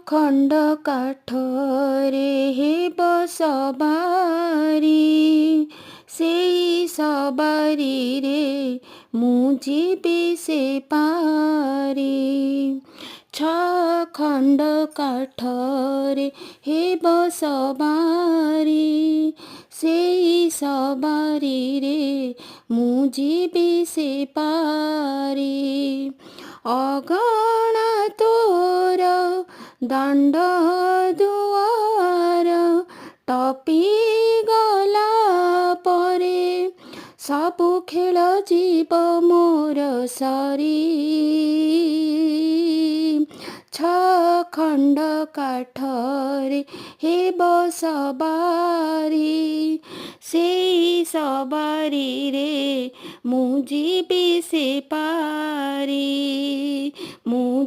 ଖଣ୍ଡ କାଠରେ ହେବ ସବାରି, ସେଇ ସବାରିରେ ମୁଁ ଯିବି ସେ ପାରି। ଖଣ୍ଡ କାଠରେ ହେବ ସବାରି, ସେଇ ସବାରିରେ ମୁଁ ଯିବି ସେ ପାରି। ଅଗଣା ତୋର ଦାଣ୍ଡ ଦୁଆର ଟପିଗଲା ପରେ, ସବୁ ଖେଳ ଯିବ ମୋର ସରି। ଖଣ୍ଡ କାଠରେ ହେବ ସବାରି, ସେଇ ସବାରିରେ ମୁଁ ଯିବି ସେ ପାରି। ମୁଁ